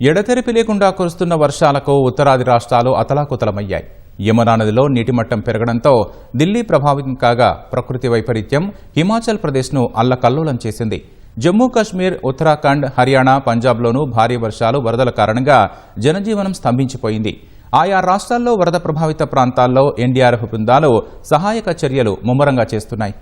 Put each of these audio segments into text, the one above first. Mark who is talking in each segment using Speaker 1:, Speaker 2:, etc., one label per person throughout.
Speaker 1: ఎడతెరిపి లేకుండా కురుస్తున్న వర్షాలకు ఉత్తరాది రాష్ట్రాలు అతలాకుతలమయ్యాయి. యమునా నదిలో నీటిమట్టం పెరగడంతో ఢిల్లీ ప్రభావితం కాగా ప్రకృతి వైపరీత్యం హిమాచల్ ప్రదేశ్ను అల్లకల్లోలం చేసింది. జమ్మూ కాశ్మీర్, ఉత్తరాఖండ్, హర్యానా, పంజాబ్లోనూ భారీ వర్షాలు, వరదల కారణంగా జనజీవనం స్తంభించిపోయింది. ఆయా రాష్ట్రాల్లో వరద ప్రభావిత ప్రాంతాల్లో ఎన్డీఆర్ఎఫ్ బృందాలు సహాయక చర్యలు ముమ్మరంగా చేస్తున్నాయి.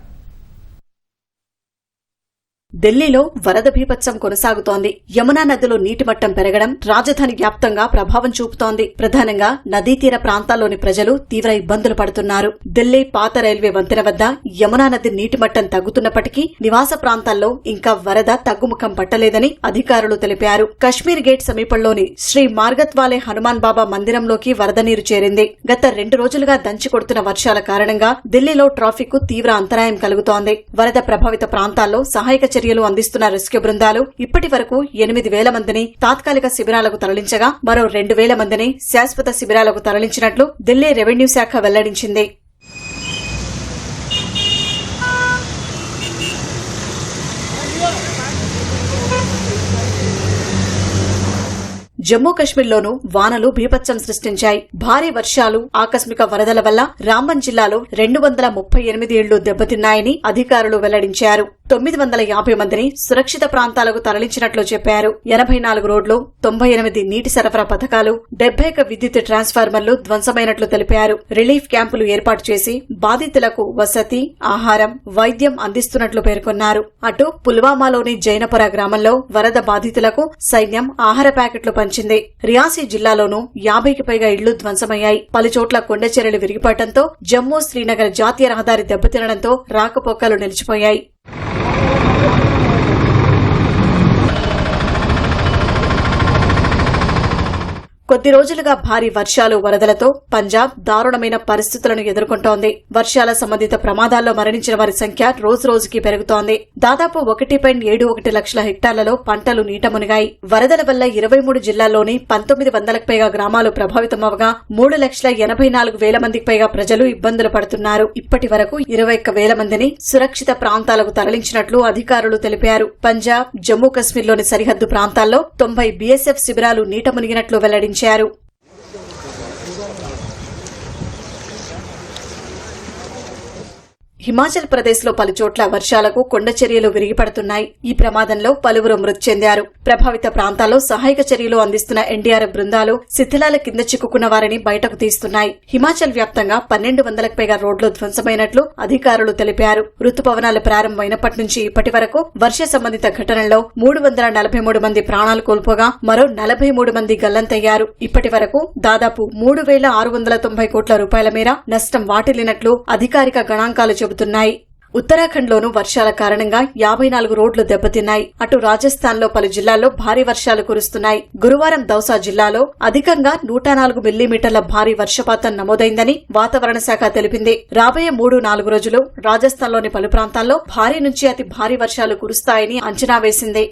Speaker 2: ఢిల్లీలో వరద బీభత్సం కొనసాగుతోంది. యమునా నదిలో నీటిమట్టం పెరగడం రాజధాని వ్యాప్తంగా ప్రభావం చూపుతోంది. ప్రధానంగా నదీ తీర ప్రాంతాల్లోని ప్రజలు తీవ్ర ఇబ్బందులు పడుతున్నారు. ఢిల్లీ పాత రైల్వే వంతెన వద్ద యమునా నది నీటిమట్టం తగ్గుతున్నప్పటికీ నివాస ప్రాంతాల్లో ఇంకా వరద తగ్గుముఖం పట్టలేదని అధికారులు తెలిపారు. కశ్మీర్ గేట్ సమీపంలోని శ్రీ మార్గత్వాలే హనుమాన్ బాబా మందిరంలోకి వరద నీరు చేరింది. గత 2 రోజులుగా దంచి కొడుతున్న వర్షాల కారణంగా ఢిల్లీలో ట్రాఫిక్ కు తీవ్ర అంతరాయం కలుగుతోంది. వరద ప్రభావిత ప్రాంతాల్లో సహాయక చర్యలు అందిస్తున్న రెస్క్యూ బృందాలు ఇప్పటి వరకు 8,000 మందిని తాత్కాలిక శిబిరాలకు తరలించగా మరో 2,000 మందిని శాశ్వత శిబిరాలకు తరలించినట్లు ఢిల్లీ రెవెన్యూ శాఖ వెల్లడించింది. జమ్మూ కశ్మీర్లోనూ వానలు బీభత్సం సృష్టించాయి. భారీ వర్షాలు, ఆకస్మిక వరదల వల్ల రాంబన్ జిల్లాలో 238 ఇళ్లు దెబ్బతిన్నాయని అధికారులు వెల్లడించారు. 950 మందిని సురక్షిత ప్రాంతాలకు తరలించినట్లు చెప్పారు. 84 రోడ్లు, 98 నీటి సరఫరా పథకాలు, 71 విద్యుత్ ట్రాన్స్ఫార్మర్లు ధ్వంసమైనట్లు తెలిపారు. రిలీఫ్ క్యాంపులు ఏర్పాటు చేసి బాధితులకు వసతి, ఆహారం, వైద్యం అందిస్తున్నట్లు పేర్కొన్నారు. అటు పుల్వామాలోని జైనపుర గ్రామంలో వరద బాధితులకు సైన్యం ఆహార ప్యాకెట్లు పంచింది. రియాసీ జిల్లాలోనూ 50కి పైగా ఇళ్లు ధ్వంసమయ్యాయి. పలుచోట్ల కొండచెరలు విరిగిపడటంతో జమ్మూ శ్రీనగర్ జాతీయ రహదారి దెబ్బతినడంతో రాకపోకలు నిలిచిపోయాయి. కొద్ది రోజులుగా భారీ వర్షాలు, వరదలతో పంజాబ్ దారుణమైన పరిస్థితులను ఎదుర్కొంటోంది. వర్షాల సంబంధిత ప్రమాదాల్లో మరణించిన వారి సంఖ్య రోజురోజుకీ పెరుగుతోంది. దాదాపు 1.71 లక్షల హెక్టార్లలో పంటలు నీట మునిగాయి. వరదల వల్ల 23 జిల్లాల్లోని 1900కు పైగా గ్రామాలు ప్రభావితమవగా 3,84,000 మందికి పైగా ప్రజలు ఇబ్బందులు పడుతున్నారు. ఇప్పటి వరకు 21,000 మందిని సురక్షిత ప్రాంతాలకు తరలించినట్లు అధికారులు తెలిపారు. పంజాబ్, జమ్మూ కశ్మీర్లోని సరిహద్దు ప్రాంతాల్లో 90 బీఎస్ఎఫ్ శిబిరాలు నీట మునిగినట్లు వెల్లడించారు. హిమాచల్ ప్రదేశ్ లో పలుచోట్ల వర్షాలకు కొండ చర్యలు విరిగిపడుతున్నాయి. ఈ ప్రమాదంలో పలువురు మృతి చెందారు. ప్రభావిత ప్రాంతాల్లో సహాయక చర్యలు అందిస్తున్న ఎన్డీఆర్ఎఫ్ బృందాలు శిథిలాల కింద చిక్కుకున్న వారిని బయటకు తీస్తున్నాయి. హిమాచల్ వ్యాప్తంగా 1,200కు పైగా రోడ్లు ధ్వంసమైనట్లు అధికారులు తెలిపారు. రుతుపవనాలు ప్రారంభమైనప్పటి నుంచి ఇప్పటి వరకు వర్ష సంబంధిత ఘటనల్లో 343 మంది ప్రాణాలు కోల్పోగా మరో 43 మంది గల్లంతయ్యారు. ఇప్పటి వరకు దాదాపు 3,690 కోట్ల రూపాయల మేర నష్టం వాటిల్లినట్లు అధికారిక గణాంకాలు చెబుతున్నాయి. ఉత్తరాఖండ్లోనూ వర్షాల కారణంగా 54 రోడ్లు దెబ్బతిన్నాయి. అటు రాజస్థాన్లో పలు జిల్లాల్లో భారీ వర్షాలు కురుస్తున్నాయి. గురువారం దౌసా జిల్లాలో అధికంగా 104 మిల్లీమీటర్ల భారీ వర్షపాతం నమోదైందని వాతావరణ శాఖ తెలిపింది. రాబోయే 3-4 రోజులు రాజస్థాన్లోని పలు ప్రాంతాల్లో భారీ నుంచి అతి భారీ వర్షాలు కురుస్తాయని అంచనా వేసింది.